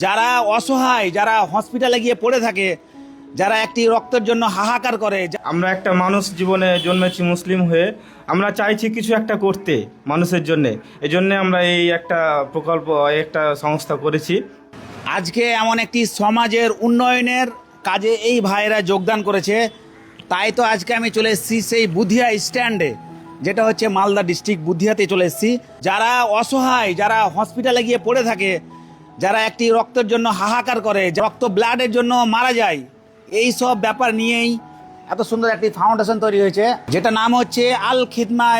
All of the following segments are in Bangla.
যারা অসহায়, যারা হসপিটালে গিয়ে পড়ে থাকে, যারা একটি রক্তের জন্য হাহাকার করে। আমরা একটা মানুষ জীবনে জন্মেছি মুসলিম হয়ে, আমরা চাইছি কিছু একটা করতে মানুষের জন্যে। এই জন্যে আমরা এই একটা প্রকল্প, একটা সংস্থা করেছি। আজকে এমন একটি সমাজের উন্নয়নের কাজে এই ভাইয়েরা যোগদান করেছে, তাই তো আজকে আমি চলে এসেছি সেই বুধিয়া স্ট্যান্ডে, যেটা হচ্ছে মালদা ডিস্ট্রিক্ট বুধিয়াতে চলে এসেছি। যারা অসহায়, যারা হসপিটালে গিয়ে পড়ে থাকে, যারা একটি রক্তের জন্য হাহাকার করে, রক্ত ব্লাডের জন্য মারা যায়, এই সব ব্যাপার নিয়েই এত সুন্দর একটি ফাউন্ডেশন তৈরি হয়েছে, যেটা নাম হচ্ছে আল খিদমা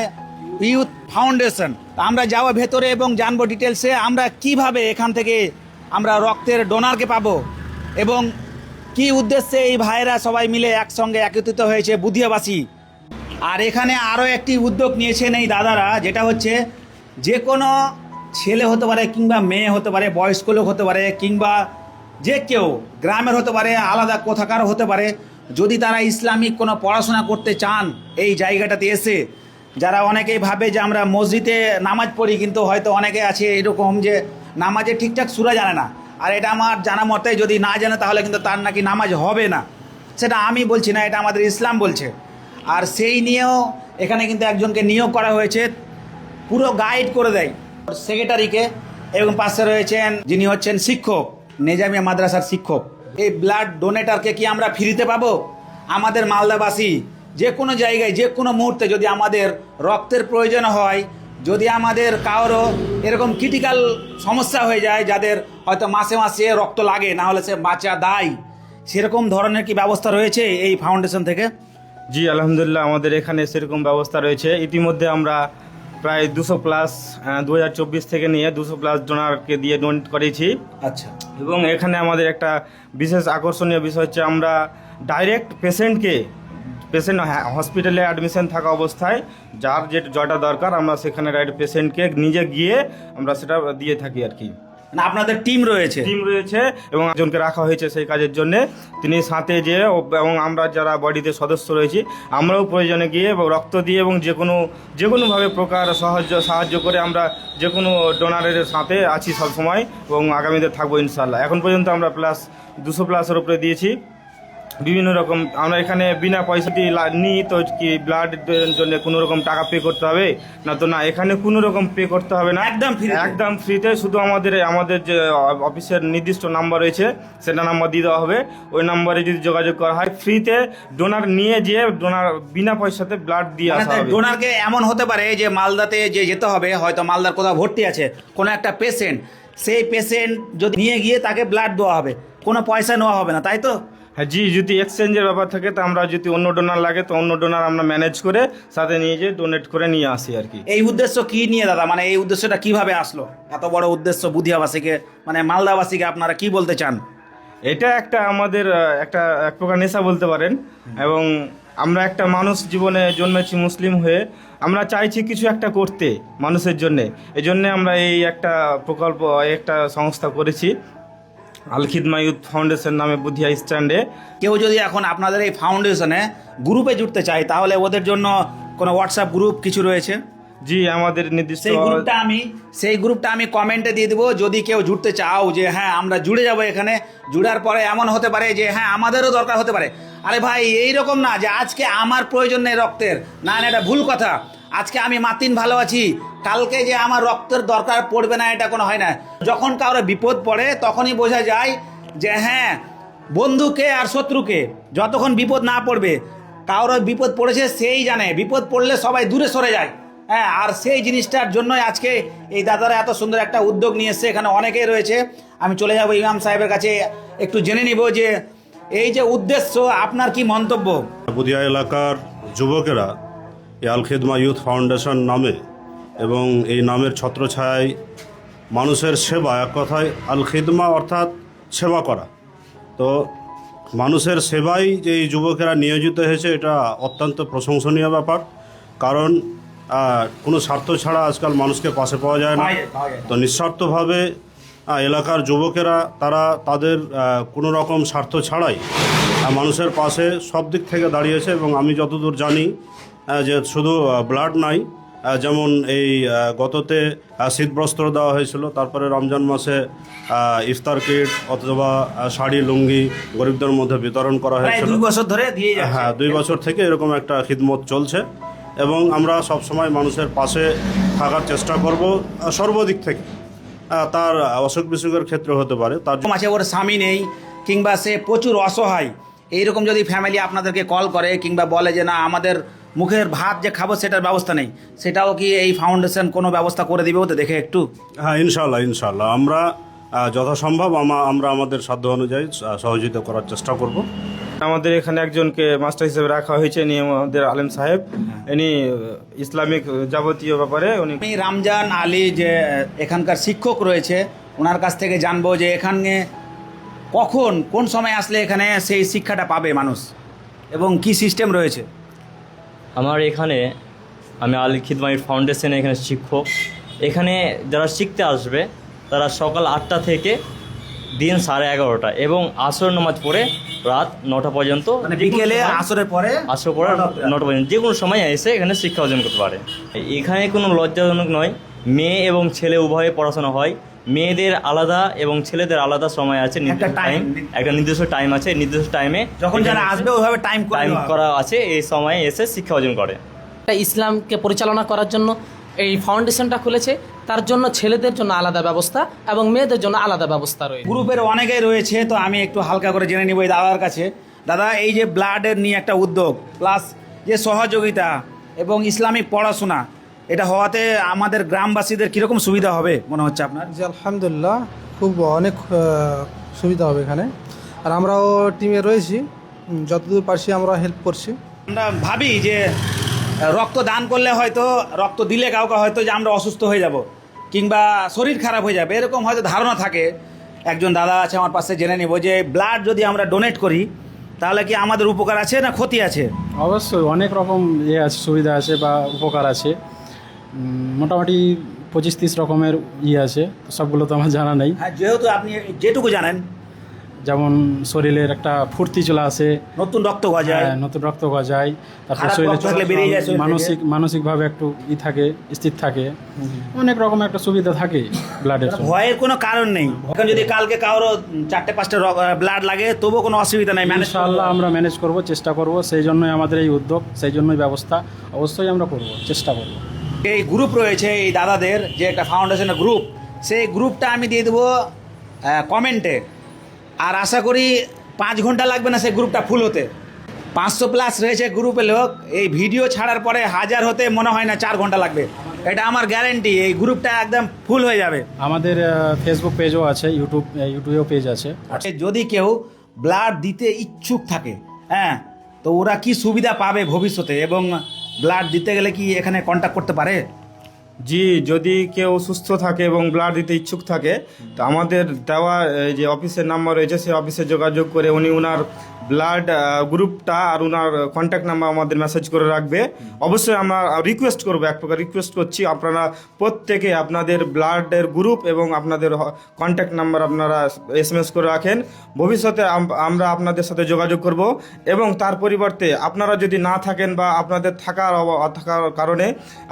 ইউথ ফাউন্ডেশন। আমরা যাবো ভেতরে এবং জানবো ডিটেলসে আমরা কিভাবে এখান থেকে আমরা রক্তের ডোনারকে পাবো এবং কি উদ্দেশ্যে এই ভাইয়েরা সবাই মিলে একসঙ্গে একত্রিত হয়েছে বুধিয়াবাসী। আর এখানে আরও একটি উদ্যোগ নিয়েছেন এই দাদারা, যেটা হচ্ছে যে কোনো ছেলে হতে পারে কিংবা মেয়ে হতে পারে, বয়স্ক লোক হতে পারে কিংবা যে কেউ গ্রামের হতে পারে, আলাদা কোথাকার হতে পারে, যদি তারা ইসলামিক কোনো পড়াশোনা করতে চান এই জায়গাটাতে এসে, যারা অনেকেই ভাবে যে আমরা মসজিদে নামাজ পড়ি, কিন্তু হয়তো অনেকে আছে এরকম যে নামাজে ঠিকঠাক সূরা জানে না, আর এটা আমার জানা মতে যদি না জানে তাহলে কিন্তু তার নাকি নামাজ হবে না। সেটা আমি বলছি না, এটা আমাদের ইসলাম বলছে। আর সেই নিয়েও এখানে কিন্তু একজনকে নিয়োগ করা হয়েছে, পুরো গাইড করে দেয় সেক্রেটারিকে, এবং পাশে রয়েছেন যিনি হচ্ছেন শিক্ষক, নেজামিয়া মাদ্রাসার শিক্ষক। এই ব্লাড ডোনেটারকে কি আমরা ফ্রিতে পাবো? আমাদের মালদাবাসী যে কোনো জায়গায় যে কোনো মুহূর্তে যদি আমাদের রক্তের প্রয়োজন হয়, যদি আমাদের কারো এরকম ক্রিটিক্যাল সমস্যা হয়ে যায়, যাদের হয়তো মাসে মাসে রক্ত লাগে, না হলে সে বাঁচা দায়, সেরকম ধরনের কি ব্যবস্থা রয়েছে এই ফাউন্ডেশন থেকে? জি আলহামদুলিল্লাহ, আমাদের এখানে সেরকম ব্যবস্থা রয়েছে। ইতিমধ্যে আমরা প্রায় 200+ 2024 থেকে নিয়ে 200+ ডোনারকে দিয়ে ডোনেট করেছি। আচ্ছা। এবং এখানে আমাদের একটা বিশেষ আকর্ষণীয় বিষয় হচ্ছে আমরা ডাইরেক্ট পেশেন্ট হসপিটালে অ্যাডমিশন থাকা অবস্থায় যার যেটা দরকার, আমরা সেখানে ডাইরেক্ট পেশেন্টকে নিজে গিয়ে আমরা সেটা দিয়ে থাকি আর কি। না, আপনাদের টিম রয়েছে? টিম রয়েছে এবং একজনকে রাখা হয়েছে সেই কাজের জন্য। তিনি সাথে যেয়ে এবং আমরা যারা বডিতে সদস্য রয়েছি আমরাও প্রয়োজনে গিয়ে রক্ত দিয়ে এবং যে কোনোভাবে প্রকার সাহায্য করে আমরা যে কোনো ডোনারের সাথে আছি সব সময় এবং আগামীতে থাকবো ইনশাল্লাহ। এখন পর্যন্ত আমরা 200+-এর উপরে দিয়েছি বিভিন্ন রকম। আমরা এখানে বিনা পয়সা দিয়ে নিই, তো কি ব্লাডের জন্য কোনো রকম টাকা পে করতে হবে না? তো না, এখানে কোনো রকম পে করতে হবে না, একদম ফ্রিতে। শুধু আমাদের যে অফিসের নির্দিষ্ট নাম্বার রয়েছে সেটা নাম্বার দিয়ে দেওয়া হবে, ওই নাম্বারে যদি যোগাযোগ করা হয় ফ্রিতে ডোনার নিয়ে যেয়ে ডোনার বিনা পয়সাতে ব্লাড দিয়ে আসা হবে। ডোনারকে এমন হতে পারে যে মালদাতে যে যেতে হবে, হয়তো মালদার কোথাও ভর্তি আছে কোনো একটা পেশেন্ট, সেই পেশেন্ট যদি নিয়ে গিয়ে তাকে ব্লাড দেওয়া হবে, কোনো পয়সা নেওয়া হবে না, তাই তো? হ্যাঁ জি, যদি এক্সচেঞ্জের ব্যাপার থাকে তো আমরা যদি অন্য ডোনার লাগে তো অন্য ডোনার আমরা ম্যানেজ করে সাথে নিয়ে যেয়ে ডোনেট করে নিয়ে আসি আর কি। এই উদ্দেশ্য কি নিয়ে দাদা, মানে এই উদ্দেশ্যটা কিভাবে আসলো, এত বড় উদ্দেশ্য বুধিয়াবাসীকে, মানে মালদাবাসীকে আপনারা কি বলতে চান? এটা একটা আমাদের এক প্রকার নেশা বলতে পারেন, এবং আমরা একটা মানুষ জীবনে জন্মেছি মুসলিম হয়ে, আমরা চাইছি কিছু একটা করতে মানুষের জন্যে। এই জন্যে আমরা এই একটা প্রকল্প, একটা সংস্থা করেছি আল খিদমা ইউথ ফাউন্ডেশন নামে বুধিয়া স্ট্যান্ডে। কেউ যদি এখন আপনাদের এই ফাউন্ডেশনে গ্রুপে জুড়তে চায়, তাহলে ওদের জন্য কোনো হোয়াটসঅ্যাপ গ্রুপ কিছু রয়েছে? জি, আমাদের নির্দিষ্ট সেই গ্রুপটা আমি কমেন্টে দিয়ে দেবো। যদি কেউ জুড়তে চাও যে হ্যাঁ আমরা জুড়ে যাব, এখানে জুড়ার পরে এমন হতে পারে যে হ্যাঁ আমাদেরও দরকার হতে পারে, আরে ভাই এইরকম না যে আজকে আমার প্রয়োজন নেই রক্তের, না না, এটা ভুল কথা। আজকে আমি মাতিন ভালো আছি, কালকে যে আমার রক্তের দরকার পড়বে না, এটা কোনো হয় না। যখন কারো বিপদ পড়ে তখনই বোঝা যায় যে হ্যাঁ বন্ধুকে আর শত্রুকে, যতক্ষণ বিপদ না পড়বে, কারো বিপদ পড়েছে সেই জানে, বিপদ পড়লে সবাই দূরে সরে যায়। হ্যাঁ, আর সেই জিনিসটার জন্যই আজকে এই দাদারা এত সুন্দর একটা উদ্যোগ নিয়ে এসছে। এখানে অনেকেই রয়েছে, আমি চলে যাব ইমাম সাহেবের কাছে, একটু জেনে নিব যে এই যে উদ্দেশ্য, আপনার কি মন্তব্য? বুধিয়া এলাকার যুবকেরা এই আল খিদমা ইউথ ফাউন্ডেশন নামে এবং এই নামের ছত্রছায়ায় মানুষের সেবা, এক কথায় আল খিদমা অর্থাৎ সেবা করা। তো মানুষের সেবায় যে এই যুবকেরা নিয়োজিত হয়েছে, এটা অত্যন্ত প্রশংসনীয় ব্যাপার। কারণ কোনো স্বার্থ ছাড়া আজকাল মানুষকে পাশে পাওয়া যায় না। তো নিঃস্বার্থভাবে এলাকার যুবকেরা তারা তাদের কোনো রকম স্বার্থ ছাড়াই মানুষের পাশে সব দিক থেকে দাঁড়িয়েছে। এবং আমি যতদূর জানি যে শুধু ব্লাড নাই, যেমন এই গততে শীতবস্ত্র দেওয়া হয়েছিল, তারপরে রমজান মাসে ইফতার কিট অথবা শাড়ি লুঙ্গি গরিবদের মধ্যে বিতরণ করা প্রায় হয়েছিল। 2 বছর ধরে দিয়ে যাচ্ছে। হ্যাঁ, 2 বছর থেকে এরকম একটা খিদমত চলছে এবং আমরা সবসময় মানুষের পাশে থাকার চেষ্টা করব সর্বদিক থেকে। তার অসুখ বিসুখের ক্ষেত্রে হতে পারে, তার এরকম আছে ওর স্বামী নেই কিংবা সে প্রচুর অসহায়, এইরকম যদি ফ্যামিলি আপনাদেরকে কল করে কিংবা বলে যে না আমাদের মুখের ভাত যে খাবো সেটার ব্যবস্থা নেই, সেটাও কি এই ফাউন্ডেশন কোনো ব্যবস্থা করে দিবে ওতে দেখে একটু? হ্যাঁ, ইনশাল্লাহ আমরা যথাসম্ভব আমরা আমাদের সাধ্য অনুযায়ী সহযোগিতা করার চেষ্টা করব। আমাদের এখানে একজনকে মাস্টার হিসেবে রাখা হয়েছে, ইনি আমাদের আলেম সাহেব। ইনি ইসলামিক যাবতীয় ব্যাপারে উনি আমি রামজান আলী যে এখানকার শিক্ষক রয়েছে ওনার কাছ থেকে জানবো যে এখানে কখন কোন সময় আসলে এখানে সেই শিক্ষাটা পাবে মানুষ এবং কি সিস্টেম রয়েছে। আমার এখানে আমি আল খিদমা ইউথ ফাউন্ডেশনে এখানে শিক্ষক। এখানে যারা শিখতে আসবে তারা সকাল 8টা থেকে দিন 11:30 এবং আসর নামাজ পড়ে রাত 9টা পর্যন্ত, মানে বিকেলে আসরের পরে আসর পরে 9টা পর্যন্ত যে কোনো সময় এসে এখানে শিক্ষা অর্জন করতে পারে। এখানে কোনো লজ্জাজনক নয়, মেয়ে এবং ছেলে উভয়ে পড়াশোনা হয়। মেয়েদের আলাদা এবং ছেলেদের আলাদা সময় আছে, নির্দিষ্ট টাইম, একটা নির্দিষ্ট টাইম আছে। নির্দিষ্ট টাইমে যখন যারা আসবে ওইভাবে টাইম করা আছে, এই সময়ে এসে শিক্ষা অর্জন করে। ইসলামকে পরিচালনা করার জন্য এই ফাউন্ডেশনটা খুলেছে, তার জন্য ছেলেদের জন্য আলাদা ব্যবস্থা এবং মেয়েদের জন্য আলাদা ব্যবস্থা রয়েছে। গ্রুপের অনেকেই রয়েছে, তো আমি একটু হালকা করে জেনে নিব এই দাদার কাছে। দাদা, এই যে ব্লাডের নিয়ে একটা উদ্যোগ প্লাস যে সহযোগিতা এবং ইসলামিক পড়াশোনা, এটা হওয়াতে আমাদের গ্রামবাসীদের কীরকম সুবিধা হবে মনে হচ্ছে আপনার? জি আলহামদুলিল্লাহ, খুব অনেক সুবিধা হবে এখানে। আর আমরাও টিমে রয়েছি, যতদূর পারছি আমরা হেল্প করছি। আমরা ভাবি যে রক্ত দান করলে হয়তো, রক্ত দিলে কাউকে হয়তো যে আমরা অসুস্থ হয়ে যাব কিংবা শরীর খারাপ হয়ে যাবে, এরকম হয়তো ধারণা থাকে। একজন দাদা আছে আমার পাশে, জেনে নেব যে ব্লাড যদি আমরা ডোনেট করি তাহলে কি আমাদের উপকার আছে না ক্ষতি আছে? অবশ্যই অনেক রকম আছে, সুবিধা আছে বা উপকার আছে। মোটামুটি 25-30 রকমের আছে, তো সবগুলো তো আমার জানা নেই। হ্যাঁ, যেহেতু আপনি যেটুকু জানেন, যেমন শরীরের একটা ফুর্তি চলে আসে, নতুন রক্ত গজায়, নতুন রক্ত গজায়, তারপর খারাপ শরীরে রক্ত থাকলে বেরিয়ে যায়, শরীর থেকে। মানসিকভাবে একটু থাকে, স্থির থাকে, অনেক রকম একটা সুবিধা থাকে ব্লাডের। ভয়ের কোনো কারণ নেই। এখন যদি কালকে কারো 4-5টা ব্লাড লাগে তবুও কোনো অসুবিধা নেই, ইনশাআল্লাহ আমরা ম্যানেজ করব, চেষ্টা করব। সেই জন্যই আমাদের এই উদ্যোগ, সেই জন্যই ব্যবস্থা অবশ্যই আমরা করব, চেষ্টা করব। এই গ্রুপ রয়েছে এই দাদাদের যে একটা ফাউন্ডেশনের গ্রুপ, সেই গ্রুপটা আমি দিয়ে দেবো কমেন্টে। আর আশা করি 5 ঘন্টা লাগবে না সেই গ্রুপটা ফুল হতে। 500+ রয়েছে গ্রুপে লোক, এই ভিডিও ছাড়ার পরে 1000 হতে মনে হয় না 4 ঘন্টা লাগবে, এটা আমার গ্যারেন্টি। এই গ্রুপটা একদম ফুল হয়ে যাবে। আমাদের ফেসবুক পেজও আছে, ইউটিউবেও পেজ আছে। যদি কেউ ব্লাড দিতে ইচ্ছুক থাকে, হ্যাঁ, তো ওরা কি সুবিধা পাবে ভবিষ্যতে এবং ব্লাড দিতে গেলে কি এখানে কন্ট্যাক্ট করতে পারে? জি, যদি কেউ সুস্থ থাকে এবং ব্লাড দিতে ইচ্ছুক থাকে তো আমাদের দেওয়া যে অফিসের নাম্বার রয়েছে সেই অফিসে যোগাযোগ করে উনি ওনার ব্লাড গ্রুপটা আর ওনার কন্ট্যাক্ট নাম্বার আমাদের মেসেজ করে রাখবে। অবশ্যই আমরা রিকোয়েস্ট করবো, এক প্রকার রিকোয়েস্ট করছি, আপনারা প্রত্যেকে আপনাদের ব্লাডের গ্রুপ এবং আপনাদের কন্ট্যাক্ট নাম্বার আপনারা SMS করে রাখেন। ভবিষ্যতে আমরা আপনাদের সাথে যোগাযোগ করব এবং তার পরিবর্তে আপনারা যদি না থাকেন বা আপনাদের থাকার কারণে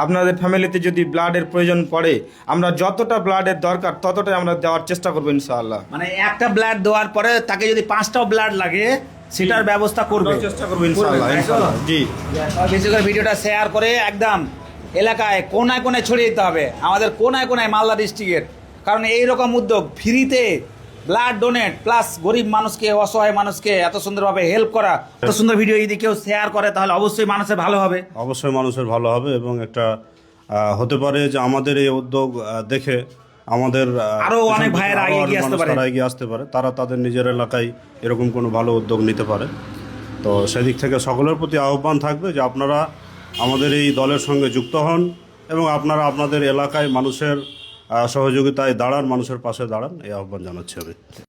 আপনাদের ফ্যামিলিতে যদি ব্লাডের প্রয়োজন পড়ে, আমরা যতটা ব্লাডের দরকার ততটাই আমরা দেওয়ার চেষ্টা করবো ইনশাআল্লাহ। মানে একটা ব্লাড দেওয়ার পরে তাকে যদি 5টাও ব্লাড লাগে সেটার ব্যবস্থা করবে, চেষ্টা করবো ইনশাআল্লাহ। জি, বেশি করে ভিডিওটা শেয়ার করে একদম এলাকায় কোনায় কোনায় ছড়িয়ে দিতে হবে, আমাদের কোনায় কোনায় মালদা ডিস্ট্রিক্টের। কারণ এইরকম উদ্যোগ ফ্রিতে ব্লাড ডোনেট প্লাস গরিব মানুষকে, অসহায় মানুষকে এত সুন্দরভাবে হেল্প করা, এত সুন্দর ভিডিও যদি কেউ শেয়ার করে তাহলে অবশ্যই মানুষের ভালো হবে। অবশ্যই মানুষের ভালো হবে এবং একটা হতে পারে যে আমাদের এই উদ্যোগ দেখে আমাদের আরো অনেক ভাইয়েরা আরো এগিয়ে আসতে পারে। তারা এগিয়ে আসতে পারে, তারা তাদের নিজের এলাকায় এরকম কোনো ভালো উদ্যোগ নিতে পারে। তো সেদিক থেকে সকলের প্রতি আহ্বান থাকবে যে আপনারা আমাদের এই দলের সঙ্গে যুক্ত হন এবং আপনারা আপনাদের এলাকায় মানুষের সহযোগিতায় দাঁড়ান, মানুষের পাশে দাঁড়ান, এই আহ্বান জানাচ্ছি আমি।